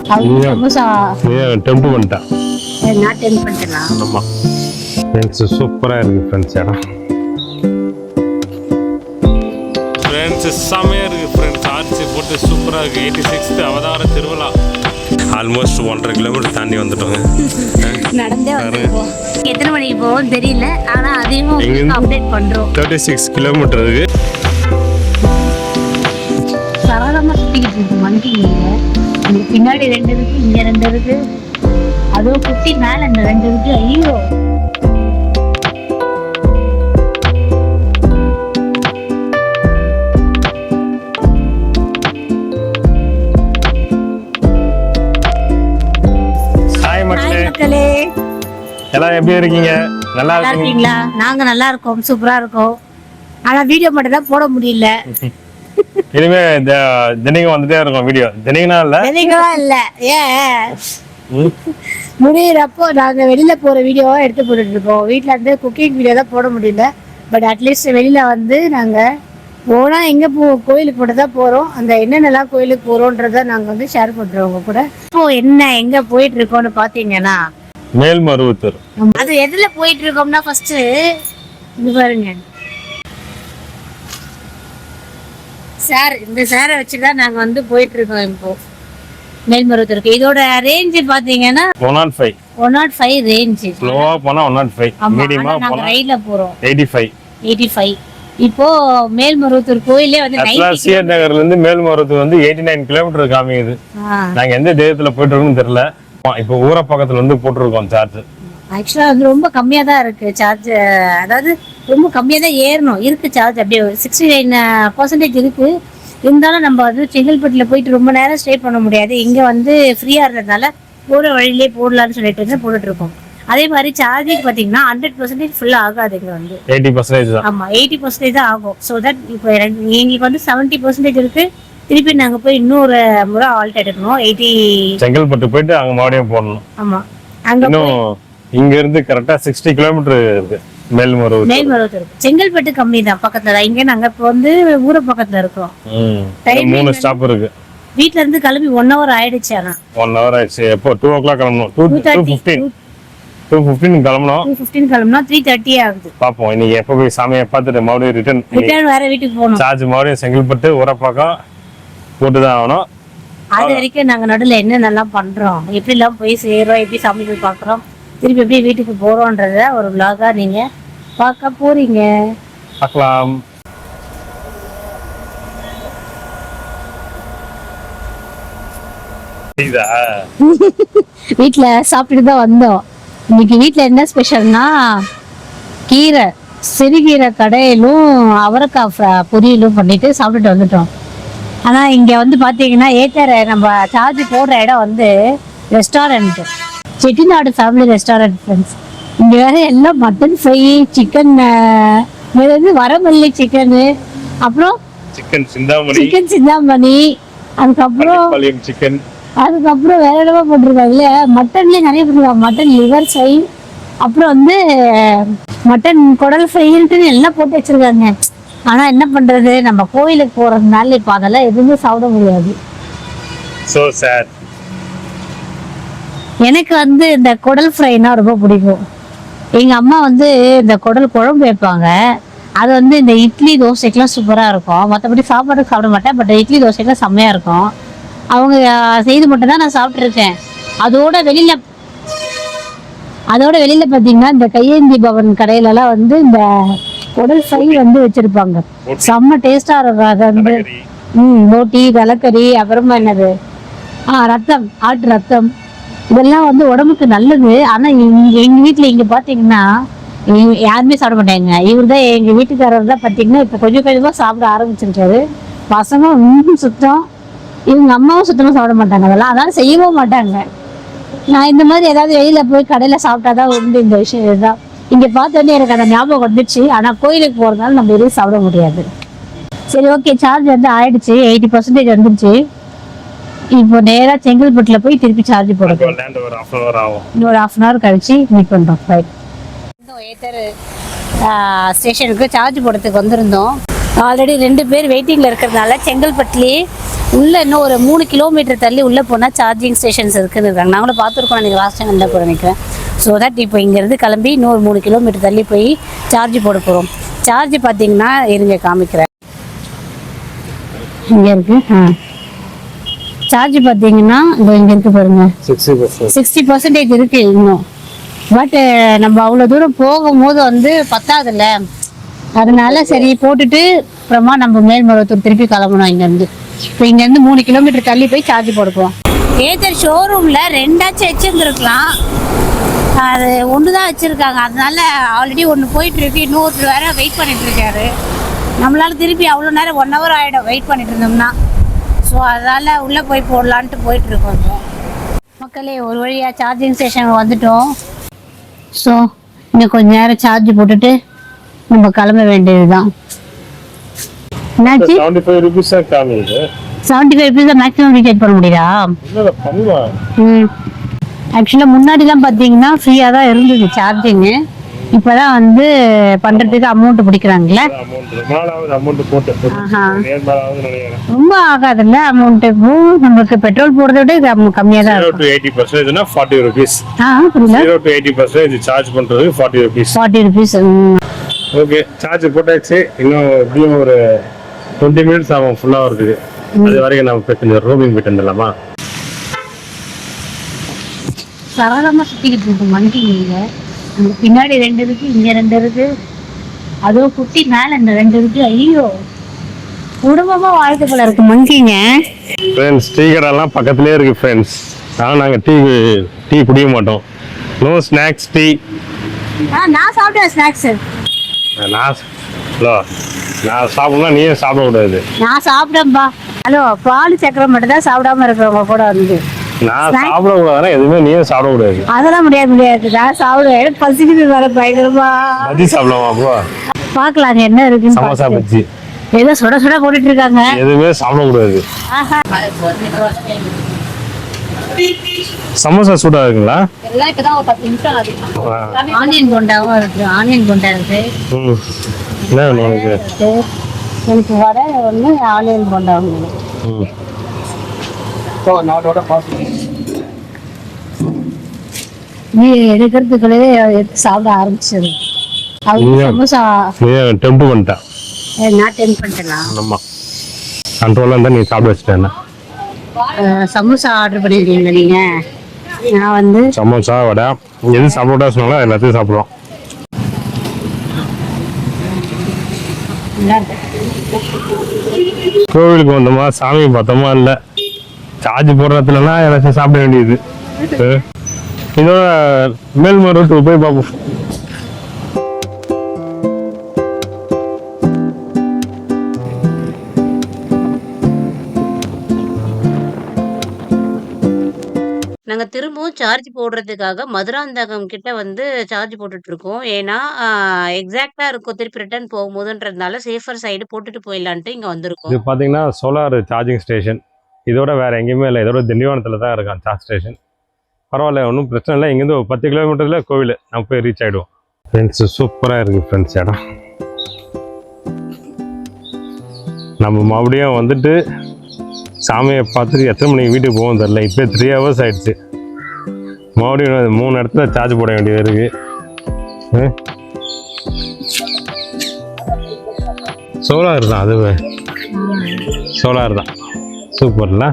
Temp பண்ணிட்டேன். நான் temp பண்ணிட்டேன். ஆமா ஃப்ரெண்ட்ஸ், சூப்பரா இருக்கு ஃப்ரெண்ட்ஸ் இடம். ஃப்ரெண்ட்ஸ் செமையா இருக்கு ஃப்ரெண்ட்ஸ். ஆர்ச்சி போட்டு சூப்பரா இருக்கு. 86th அவதார திருவிழா. ஆல்மோஸ்ட் 1.5 கிலோமீட்டர் தாண்டி வந்துட்டோங்க. நடந்தே வந்துருக்கோம். எத்தனை மணிக்கு போவோம் தெரியல, ஆனா அதையும் அப்டேட் பண்றோம். 36 கிலோமீட்டர் இருக்கு. சரளமா சுத்திக்கிட்டு இருக்கு மணிக்கு. பின்னாடி 2 இருக்கு, இங்க 2 இருக்கு, அதுவும் குட்டி மேல இந்த 2 இருக்கு. ஐயோ மக்களே, எல்லாம் எப்படி இருக்கீங்க? நல்லா இருக்கீங்களா? நாங்க நல்லா இருக்கோம், சூப்பரா இருக்கோம். ஆனா வீடியோ மட்டும் தான் போட முடியல. இனிமே தினைக்கும் வந்துட்டே இருக்கும் வீடியோ. தினைக்கும் இல்ல முடியறப்போ நாங்க வெளியில போற வீடியோவா எடுத்து போட்டுட்டு இருக்கோம். வீட்டுல இருந்து குக்கிங் வீடியோ தான் போட முடியல. பட் அட்லீஸ்ட் வெளியில வந்து நாங்க போனா எங்க கோயிலுக்கு மட்டும் தான் போறோம். அந்த என்னென்னலாம் கோயிலுக்கு போறோம்ன்றத நாங்க வந்து ஷேர் பண்றோம் உங்க கூட. இப்போ என்ன எங்க போயிட்டு இருக்கோம்னு பாத்தீங்கன்னா மேல்மருவத்தூர். அது எதுல போயிட்டு இருக்கோம்னா ஃபர்ஸ்ட் இங்க பாருங்க சார். இந்த சாரை வச்சுதான் நாங்க வந்து போயிட்டு இருக்கோம் இப்போ மேல்மருவத்தூருக்கு. இதோட ரேஞ்ச் பாத்தீங்கன்னா 105 ரேஞ்ச். ஸ்லோவா போனா 105, மீடியமா போனா ரைட்ல போறோம் 85. இப்போ மேல்மருவத்தூர் கோயிலே வந்து சிஆர் நகர்ல இருந்து மேல்மருவத்தூர் வந்து 89 கிலோமீட்டர் காமிக்குது. நாங்க எந்த தேயத்துல போயிட்டு இருக்கோம்னு தெரியல. இப்போ ஊர பக்கத்துல வந்து போட்டுருக்கோம் சார்ஜ். ஆக்சுவலா வந்து ரொம்ப கம்மியா தான் இருக்கு சார்ஜ். அதாவது ரொம்ப கம்மியா தான் ஏறணும் இருக்கு சார்ஜ். அப்படியே 69% இருக்கு. இருந்தாலும் நம்ம வந்து செங்கல்பட்டுல போயிட்டு ரொம்ப நேரம் ஸ்டே பண்ண முடியாது. இங்க வந்து ஃப்ரீயா இருந்ததுனால போற வழியிலே போடலாம்னு சொல்லிட்டு போட்டுட்டு இருக்கோம். அதே மாதிரி சார்ஜிங் பாத்தீங்கன்னா 100% ஃபுல்லா ஆகாது. இங்க வந்து 80% தான். ஆமா 80% தான் ஆகும். ஸோ தட் இப்போ எங்களுக்கு வந்து 70% இருக்கு. திருப்பி நாங்க போய் இன்னொரு முறை ஆல்ட் எடுக்கணும். 80 செங்கல்பட்டு போயிட்டு அங்க மறுபடியும் போடணும். ஆமா அங்க இன்னும் இங்க இருந்து கரெக்டா 60 கிலோமீட்டர் இருக்கு மேல்மருவத்தூர். செங்கல்பட்டு கம்மி தான், பக்கத்துல தான். இங்க நாங்க இப்போ வந்து ஊர பக்கத்துல இருக்கோம். 3 ஸ்டாப் இருக்கு. வீட்ல இருந்து கிளம்பி 1 hour ஆயிடுச்சு. ஆனா 1 hour ஆயிடுச்சு. எப்போ 2 o'clock கிளம்பணும். 2:15 கிளம்பணும். 2:15 கிளம்பனா 3:30 ஆகுது. பாப்போம் இன்னைக்கு எப்ப போய் சாமியை பார்த்துட்டு மறுபடியும் ரிட்டர்ன் வேற வீட்டுக்கு போகணும். சார்ஜ் மறுபடியும் செங்கல்பட்டு ஊரப்பாக்கம் போட்டுதான் ஆகணும். அது வரைக்கும் நாங்க நடுவில் என்னென்னலாம் பண்றோம், எப்படி எல்லாம் போய் சேரோம், எப்படி சாமி போய் பாக்குறோம், திருப்பி எப்படி வீட்டுக்கு போறோம்ன்றத ஒரு vlog-ஆ நீங்க பார்க்க போறீங்க. பார்க்கலாம். வீட்டுல சாப்பிட்டுட்டு தான் வந்தோம். இன்னைக்கு வீட்டுல என்ன ஸ்பெஷல்னா கீரை, சிறுகீரை கடையிலும் அவரைக்காய் பொரியலும் பண்ணிட்டு சாப்பிட்டுட்டு வந்துட்டோம். ஆனா இங்க வந்து பாத்தீங்கன்னா ஏற்ற நம்ம சார்ஜ் போடுற இடம் வந்து restaurant, Chettinad family restaurant friends. இங்க வேற எல்லாம் மட்டன் ஃப்ரை, சிக்கன், வரமல்லி சிக்கனு, அப்புறம் சிக்கன் சிந்தாமணி, அதுக்கப்புறம் வேற இடமா போட்டிருக்காங்க. மட்டன்லயே நிறைய போட்டிருக்காங்க. மட்டன் லிவர் ஃப்ரை, அப்புறம் வந்து மட்டன் குடல் ஃப்ரைன்ட்டு எல்லாம் போட்டு வச்சிருக்காங்க. ஆனா என்ன பண்றது, நம்ம கோயிலுக்கு போறதுனால இப்ப அதெல்லாம் எதுவுமே சாப்பிட முடியாது. எனக்கு வந்து இந்த குடல் ஃப்ரைனா ரொம்ப பிடிக்கும். எங்க அம்மா வந்து இந்த குடல் குழம்பு வைப்பாங்க. அது வந்து இந்த இட்லி தோசைக்கெல்லாம் சூப்பரா இருக்கும். மற்றபடி சாப்பாடு சாப்பிட மாட்டேன். பட் இட்லி தோசைக்கெல்லாம் செம்மையா இருக்கும். அவங்க செய்து மட்டும் தான் நான் சாப்பிட்டுருக்கேன். அதோட வெளியில பாத்தீங்கன்னா இந்த கையேந்தி பவன் கடையிலலாம் வந்து இந்த குடல் ஃப்ரை வந்து வச்சிருப்பாங்க. செம்ம டேஸ்டா இருக்கும். அது வந்து போட்டி, தலைக்கறி, அப்புறமா என்னது ரத்தம், ஆட்டு ரத்தம், இதெல்லாம் வந்து உடம்புக்கு நல்லது. ஆனா எங்க வீட்டுல இங்க பாத்தீங்கன்னா யாருமே சாப்பிட மாட்டாங்க. இவர் தான் எங்க வீட்டுக்காரர் தான் பாத்தீங்கன்னா இப்ப கொஞ்சம் கொஞ்சமா சாப்பிட ஆரம்பிச்சிருக்காரு. பசங்க இன்னும் சுத்தம், இவங்க அம்மாவும் சுத்தமா சாப்பிட மாட்டாங்க. அதெல்லாம் செய்யவும் மாட்டாங்க. நான் இந்த மாதிரி ஏதாவது வெளியில போய் கடையில சாப்பிட்டாதான் உண்டு. இந்த விஷயம் இதுதான். இங்க பார்த்தோன்னே எனக்கு அந்த ஞாபகம் வந்துச்சு. ஆனா கோயிலுக்கு போறதுனால நம்ம எதுவும் சாப்பிட முடியாது. சரி, ஓகே. சார்ஜ் வந்து ஆயிடுச்சு, 80% வந்துருச்சு. இப்போ நேரா செங்கல்பட்டுல போய் திருப்பி சார்ஜ் போடுறோம். இன்னொரு 1/2 hour கழிச்சு மீட் பண்றோம். ஏத்தர் ஸ்டேஷனுக்கு சார்ஜ் போடுறதுக்கு வந்திருந்தோம். ஆல்ரெடி 2 பேர் வெயிட்டிங்கில் இருக்கிறதுனால செங்கல்பட்டுலேயே உள்ளே இன்னும் ஒரு 3 கிலோமீட்டர் தள்ளி உள்ளே போனால் சார்ஜிங் ஸ்டேஷன்ஸ் இருக்குன்னு இருக்காங்க. நாங்களும் பார்த்துருக்கோம், எனக்கு லாஸ்ட் டைம் வந்தால் கூட நினைக்கிறேன். ஸோ தட் இப்போ இங்கேருந்து கிளம்பி இன்னொரு 3 கிலோமீட்டர் தள்ளி போய் சார்ஜ் போட போகிறோம். சார்ஜ் பார்த்தீங்கன்னா இருங்க காமிக்கிறேன். இங்கே இருக்குது. சார்ஜ் பார்த்தீங்கன்னா இங்கே இருக்குது பாருங்கள், 60% இருக்குது இன்னும். பட் நம்ம அவ்வளோ தூரம் போகும்போது வந்து பத்தாதுல்ல, அதனால சரி போட்டுட்டு அப்புறமா நம்ம மேல்மருவத்தூர் திருப்பி கிளம்பணும். இங்கேருந்து இப்போ இங்கேருந்து 3 கிலோமீட்டர் தள்ளி போய் சார்ஜ் போடுவோம். ஏதர் ஷோரூமில் 2ஆச்சும் வச்சுருந்துருக்கலாம், அது ஒன்று தான் வச்சுருக்காங்க. அதனால ஆல்ரெடி ஒன்று போயிட்டுருக்கு, இன்னொருத்தர் வேற வெயிட் பண்ணிகிட்ருக்காரு. நம்மளால திருப்பி அவ்வளோ நேரம் 1 hour ஆகிடும் வெயிட் பண்ணிட்டு இருந்தோம்னா. ஸோ அதனால் உள்ளே போய் போடலான்ட்டு போயிட்டுருக்கோம். மக்களே, ஒரு வழியாக சார்ஜிங் ஸ்டேஷன் வந்துட்டோம். ஸோ இன்னும் கொஞ்சம் நேரம் சார்ஜ் போட்டுட்டு நம்ம கிளம்ப வேண்டியது தான். என்னாச்சு? 75 rupees காமிக்குது. 75 rupees தான் மேக்ஸிமம் ரீசார்ஜ் பண்ண முடியுதா? ஆக்சுவலாக முன்னாடிலாம் பார்த்தீங்கன்னா ஃப்ரீயாக தான் இருந்தது சார்ஜிங்கு. இப்போதான் வந்து பண்ணுறதுக்கு அமௌண்ட் பிடிக்கிறாங்கல்ல. ரொம்ப ஆகாதுல்ல அமௌண்ட். இப்போ நமக்கு பெட்ரோல் போடுறத விட இது கம்மியாக தான் இருக்கும். 80% 40 rupees. புரியல. 0 to 80% சார்ஜ் பண்ணுறது 40 rupees. 40 rupees. ஓகே, சார்ஜ் போட்டாச்சு. இன்னும் எப்படியும் ஒரு 20 minutes ஆகும் ஃபுல்லாக வருதுக்கு. அது வரைக்கும் நம்ம போய் கொஞ்சம் ரோமிங் போயிட்டு வந்துடலாமா? சரளமாக சுற்றிக்கிட்டு இருக்கு மண்டிங்க. அங்கே பின்னாடி 2 இருக்கு, இங்கே 2 இருக்கு, அதுவும் குட்டி மேலே இந்த 2 இருக்கு. ஐயோ, குடும்பமாக வாழ்க்கை போல இருக்கு மங்கிங்க. ஃப்ரெண்ட்ஸ், டீ கடைலாம் பக்கத்துலேயே இருக்குது ஃப்ரெண்ட்ஸ். ஆனால் நாங்கள் டீ குடிக்க மாட்டோம். No snacks tea. நான் சாப்பிட்டேன் ஸ்நாக்ஸு. நான் சாப்பிடலாம், நீயே சாப்பிடக்கூடாது. நான் சாப்பிட்டேன்ப்பா. ஹலோ, பால் சக்கரை மட்டும் தான் சாப்பிடாம இருக்கிறவங்க கூட வந்து நான் சாப்பிடக்கூடாதுன்னா எதுவுமே நீயே சாப்பிடக்கூடாது. அதெல்லாம் முடியாது. நான் சாப்பிடுவேன், பசிக்குது வர பயங்கரமா. பஜ்ஜி சாப்பிடலாமா? அப்போ பார்க்கலாங்க என்ன இருக்குன்னு. சமோசா பஜ்ஜி ஏதோ சுட சுட போட்டுட்டு இருக்காங்க. எதுவுமே சாப்பிடக்கூடாது. சமோசா சூடா இருக்குங்களா? எல்லாம் இப்பதான் ஒரு 10 நிமிஷம் ஆகுது. ஆனியன் போண்டாவும் இருக்கு. ஆனியன் போண்டா இருக்கு. என்ன உனக்கு? எனக்கு வடை ஒன்று, ஆனியன் போண்டா ஒன்று. நீ எடுக்கிறதுக்குள்ளே எடுத்து சாப்பிட ஆரம்பிச்சது. சமோசா டெம்ப் பண்ணிட்டேன். நான் டெம்ப் பண்ணிட்டேன். ஆமா, கண்ட்ரோலாக இருந்தால் நீ சாப்பிட வச்சுட்டேன். சமோசா ஆர்டர் பண்ணிருக்கீங்க நீங்க? நான் வந்து சமோசா வடை எது சாப்பிட சொன்னாலும் எல்லாத்தையும் சாப்பிடுவோம். கோவிலுக்கு வந்தோமா, சாமி பார்த்தோமா, இல்லை சார்ஜ் போடுறதுலனா எல்லாத்தையும் சாப்பிட வேண்டியது. இதோட மேல்மருவத்தூர் போய் பார்ப்போம். நாங்கள் திரும்பவும் சார்ஜ் போடுறதுக்காக மதுராந்தகம் கிட்ட வந்து சார்ஜ் போட்டுட்டு இருக்கோம். ஏன்னா எக்ஸாக்டாக இருக்கும் திருப்பி ரிட்டர்ன் போகும்போதுன்றதுனால சேஃபர் சைடு போட்டுட்டு போயிடலான்ட்டு இங்கே வந்திருக்கோம். இது பார்த்தீங்கன்னா சோலார் சார்ஜிங் ஸ்டேஷன். இதோட வேறு எங்கேயுமே இல்லை, இதோட திண்டிவனத்தில் தான் இருக்கான் சார்ஜ் ஸ்டேஷன். பரவாயில்ல, ஒன்றும் பிரச்சனை இல்லை. இங்கேருந்து ஒரு 10 கிலோமீட்டரில் கோவில், நம்ம போய் ரீச் ஆகிடுவோம். ஃப்ரெண்ட்ஸ், சூப்பராக இருக்குது ஃப்ரெண்ட்ஸ் இடம். நம்ம மறுபடியும் வந்துட்டு சாமியை பார்த்துட்டு எத்தனை மணிக்கு வீட்டுக்கு போவோம் தெரில. இப்போ 3 hours ஆகிடுச்சு. மறுபடியும் 3 இடத்துல சார்ஜ் போட வேண்டியது இருக்குது. சோலார் தான், அதுவே சோலார் தான். சூப்பர்ல.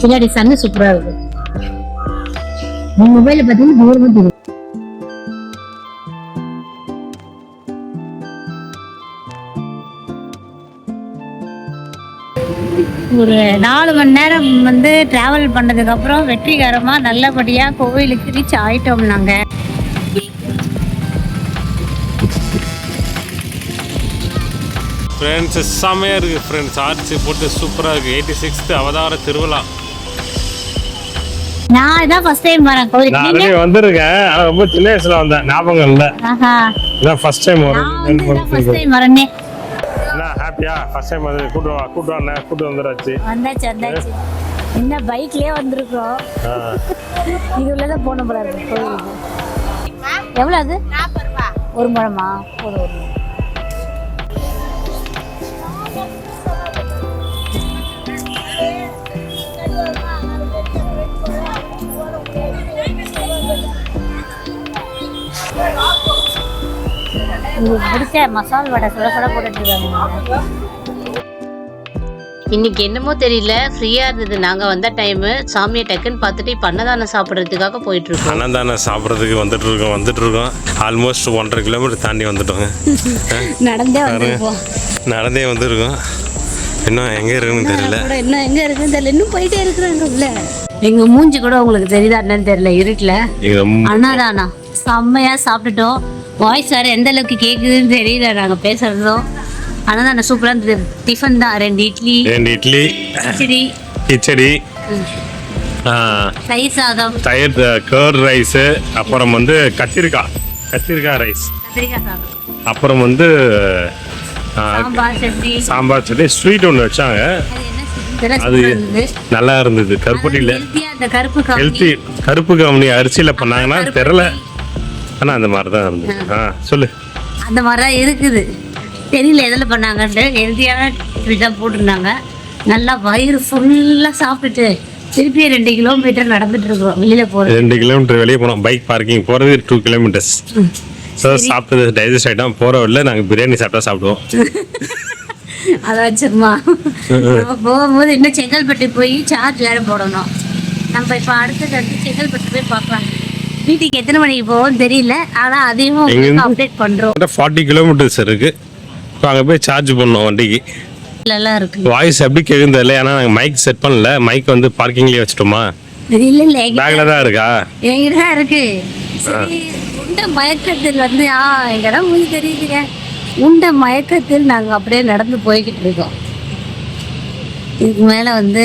பின்னாடி சன்னு சூப்பரா இருக்கு. மொபைல பார்த்தீங்கன்னா தூரமா தெரியும். ஒரு 4 மணி நேரம் வந்து டிராவல் பண்ணதுக்கு அப்புறம் வெற்றிகரமா நல்லபடியா கோவிலுக்கு ரீச் ஆயிட்டோம். நாங்க ஃப்ரெண்ட்ஸ், செம்மையாக இருக்குது ஃப்ரெண்ட்ஸ். சார்ஜ் போட்டு சூப்பராக இருக்குது. 86th அவதார திருவிழா. நான் இதான் ஃபர்ஸ்ட் டைம் வரேன் நான் கோயிலுக்கு. நீங்க? ஆல்ரெடி வந்திருக்கேன். ஆனா ரொம்ப சின்ன வயசுல வந்தேன், ஞாபகம் இல்ல. ஆஹா. இதான் ஃபர்ஸ்ட் டைம் நான் வந்து இதான் ஃபர்ஸ்ட் வரும். டைம் வரேனே. என்ன ஹாப்பியா? ஃபர்ஸ்ட் டைம் வந்து கூட்டு வந்துடாச்சு. வந்தாச்சு. என்ன பைக்லயே வந்திருக்கோம். இது உள்ளதான் போன போல இருக்கு கோயிலுக்கு. எவ்வளவு அது? 40 ரூபாய். ஒரு முழமா? ஒரு உங்களுக்கு பிடிச்ச மசால் வடை சுட சுட போட்டுட்டு இருக்காங்க. இன்னைக்கு என்னமோ தெரியல, ஃப்ரீயா இருந்தது. நாங்க வந்த டைம் சாமியை டக்குன்னு பார்த்துட்டு இப்ப அன்னதானம் சாப்பிட்றதுக்காக போயிட்டு இருக்கோம். அன்னதானம் சாப்பிட்றதுக்கு வந்துட்டு இருக்கோம். ஆல்மோஸ்ட் 1.5 கிலோமீட்டர் தாண்டி வந்துட்டோங்க. நடந்தே வந்திருப்போம். நடந்தே வந்துருக்கோம். இன்னும் எங்க இருக்குன்னு தெரியல. கூட இன்னும் எங்க இருக்குன்னு தெரியல. இன்னும் போயிட்டே இருக்கிறாங்க உள்ள. எங்க மூஞ்சி கூட உங்களுக்கு தெரியுதா என்னன்னு தெரியல இருட்டுல. அன்னதானா செம்மையா சாப்பிட்டுட்டோம். வாய்ஸ் வேற எந்த அளவுக்கு கேக்குதுன்னு தெரியல நாங்க பேசுறதும். அன்னதானம் சூப்பரா இருந்தது. டிஃபன் தான் 2 இட்லி, கிச்சடி, தயிர் சாதம், கர்ட் ரைஸ், அப்புறம் வந்து கத்திரிக்காய் ரைஸ், கத்திரிக்காய் சாதம், அப்புறம் வந்து சாம்பார் சட்னி, ஸ்வீட் ஒன்று வச்சாங்க. அது நல்லா இருந்தது. கருப்பட்டியில் கருப்பு கவுனி அரிசியில் பண்ணாங்கன்னா தெரியல, ஆனால் அந்த மாதிரி தான் இருந்தது. சொல்லு. அந்த மாதிரி தான் இருக்குது. தெரியல எதில் பண்ணாங்கன்ட்டு. ஹெல்த்தியான தான் போட்டிருந்தாங்க. நல்லா வயிறு ஃபுல்லாக சாப்பிட்டுட்டு திருப்பி 2 கிலோமீட்டர் நடந்துட்டு இருக்கிறோம். வெளியில போகிறது 2 கிலோமீட்டர் வெளியே போனோம். பைக் பார்க்கிங் போகிறது 2 கிலோமீட்டர்ஸ். சாப்பிட்டது டைஜஸ்ட் ஆகிட்டோம். போகிற வழியில் நாங்கள் பிரியாணி சாப்பிடுவோம். அதை வச்சிருமா நம்ம போகும்போது இன்னும் செங்கல்பட்டு போய் சார்ஜ் வேறு போடணும். நம்ம இப்போ அடுத்தது செங்கல்பட்டு போய் பார்க்கலாம். வீட்டுக்கு எத்தனை மணிக்கு போவோம் தெரியல, ஆனால் அதையும் அப்டேட் பண்ணுறோம். 40 கிலோமீட்டர்ஸ் இருக்குது. இப்போ அங்கே போய் சார்ஜ் பண்ணோம் வண்டிக்கு. நல்லா இருக்கு. வாய்ஸ் எப்படி கேட்குது தெரியல, ஏன்னா நாங்கள் மைக் செட் பண்ணல. மைக் வந்து பார்க்கிங்லேயே வச்சுட்டோமா? இல்லை பேக்கில் தான் இருக்கா? எங்கிட்ட தான் இருக்கு. சரி, உண்ட மயக்கத்தில் வந்து எங்கடா உங்களுக்கு தெரியுதுங்க. உண்ட மயக்கத்தில் நாங்கள் அப்படியே நடந்து போய்கிட்டு இருக்கோம். இதுக்கு மேலே வந்து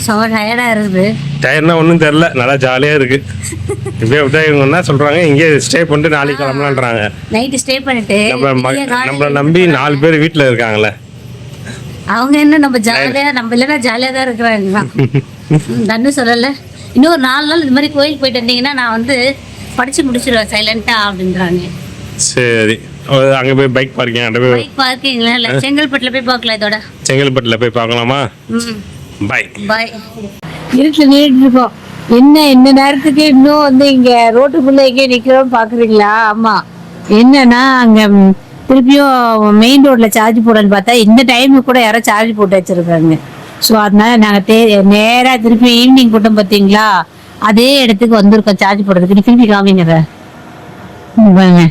செம டயர்டாக இருக்குது. டயர்னா ஒன்றும் தெரில, நல்லா ஜாலியாக இருக்குது. இப்படியே விட்டா இவங்க என்ன சொல்கிறாங்க, இங்கே ஸ்டே பண்ணிட்டு நாளைக்கு கிளம்பலான்றாங்க. நைட்டு ஸ்டே பண்ணிட்டு நம்மளை நம்பி 4 பேர் வீட்டில் இருக்காங்களே, அவங்க என்ன நம்ம ஜாலியாக, நம்ம இல்லைன்னா ஜாலியாக தான் இருக்கிறாங்க. தன்னு சொல்லலை, இன்னொரு 4 நாள் இது மாதிரி கோயிலுக்கு போயிட்டு வந்தீங்கன்னா நான் வந்து படித்து முடிச்சிடுவேன் சைலண்ட்டாக அப்படின்றாங்க. சரி, அங்கே போய் பைக் பார்க்கிங், அங்கே போய் பைக் பார்க்கிங்ல இல்லை, செங்கல்பட்டில் போய் பார்க்கலாம். இதோட செங்கல்பட்டில் போய் பார்க்கலாமா? பாய் பாய். இருட்டில் நின்றுட்டு இருக்கோம். என்ன நேரத்துக்கு இன்னும் வந்து இங்கே ரோட்டுக்குள்ளே எங்கேயும் நிற்கிறோம் பார்க்குறீங்களா? ஆமாம், என்னன்னா அங்கே திருப்பியும் மெயின் ரோட்டில் சார்ஜ் போடணும்னு பார்த்தா இந்த டைமுக்கு கூட யாரோ சார்ஜ் போட்டு வச்சுருக்காங்க. ஸோ அதனால நாங்கள் நேராக திருப்பி ஈவினிங் போட்டோம் பார்த்தீங்களா, அதே இடத்துக்கு வந்திருக்கோம் சார்ஜ் போடுறதுக்கு. நீ திருப்பி காமிங்க பாருங்க,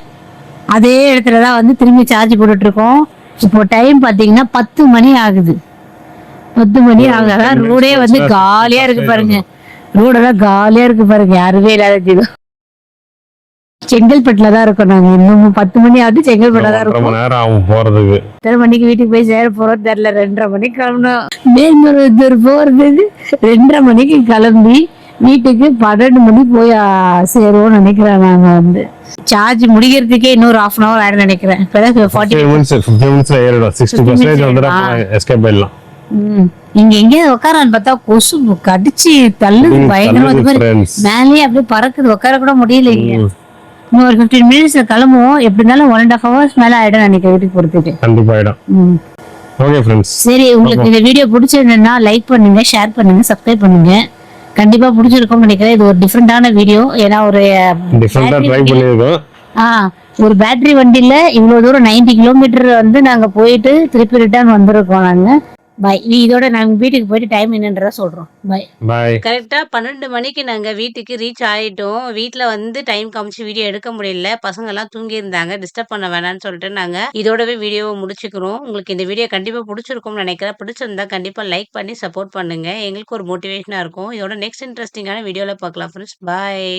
அதே இடத்துல தான் வந்து திரும்பி சார்ஜ் போட்டுட்ருக்கோம். இப்போ டைம் பார்த்தீங்கன்னா 10 மணி ஆகுது. 10 மணி ஆகுதான். ரோடே வந்து காலியாக இருக்கு பாருங்க. ரோடெல்லாம் காலியாக இருக்கு பாருங்க, யாருமே இல்லாத. செங்கல்பட்டுல தான் இருக்கோம் நாங்க. இன்னும் 10 மணி ஆகுது, செங்கல்பட்டுல தான் இருக்கோம். நேரம் ஆகும் போறதுக்கு. எத்தனை மணிக்கு வீட்டுக்கு போய் சேர போறோம் தெரியல. 2:30 மணிக்கு கிளம்பணும். மேல்மருவத்தூர் போறதுக்கு 2:30 மணிக்கு கிளம்பி வீட்டுக்கு 12 மணி போய் சேருவோம்னு நினைக்கிறேன். நாங்க வந்து சார்ஜ் முடிக்கிறதுக்கே இன்னொரு 1/2 hour ஆயிடும் நினைக்கிறேன். இப்பதான் 40 மினிட்ஸ்ல ஏறிடும். 60% வந்துட்டா எஸ்கேப் ஆயிடலாம். இங்க எங்கேயாவது உட்காரான்னு பார்த்தா கொசு கடிச்சு தள்ளுது பயங்கரமா. மேலேயே அப்படியே பறக்குது, உட்கார கூட முடியல. இங்க இன்னும் ஒரு 15 மினிட்ஸ்ல கிளம்புவோம். எப்படி இருந்தாலும் 1.5 hours மேல ஆயிடும் நினைக்கிறேன் வீட்டுக்கு போறதுக்கு. கண்டிப்பா ஆயிடும். ஓகே ஃப்ரெண்ட்ஸ், சரி, உங்களுக்கு இந்த வீடியோ பிடிச்சிருந்தா லைக் பண்ணுங்க, ஷேர் பண்ணுங்க, சப்ஸ்கிரைப் பண்ணுங்க. கண்டிப்பா பிடிச்சிருக்கும்னு நினைக்கிறேன். இது ஒரு டிஃப்ரெண்டான வீடியோ. ஏன்னா ஒரு ஒரு பேட்டரி வண்டியில இவ்வளவு தூரம் 90 கிலோமீட்டர் வந்து நாங்க போயிட்டு திருப்பி ரிட்டர்ன் வந்திருக்கோம். நாங்க பாய். இதோட நாங்க வீட்டுக்கு போயிட்டு டைம் என்னன்றத சொல்றோம். பாய் பாய். கரெக்டா 12 மணிக்கு நாங்க வீட்டுக்கு ரீச் ஆயிட்டோம். வீட்டுல வந்து டைம் காமிச்சு வீடியோ எடுக்க முடியல. பசங்க எல்லாம் தூங்கி இருந்தாங்க, டிஸ்டர்ப் பண்ண வேணாம்னு சொல்லிட்டு நாங்க இதோடவே வீடியோவை முடிச்சுக்கிறோம். உங்களுக்கு இந்த வீடியோ கண்டிப்பா பிடிச்சிருக்கும்னு நினைக்கிறேன். பிடிச்சிருந்தா கண்டிப்பா லைக் பண்ணி சப்போர்ட் பண்ணுங்க. எங்களுக்கு ஒரு மோட்டிவேஷனா இருக்கும். இதோட நெக்ஸ்ட் இன்ட்ரெஸ்டிங்கான வீடியோல பார்க்கலாம் ஃப்ரெண்ட்ஸ். பாய்.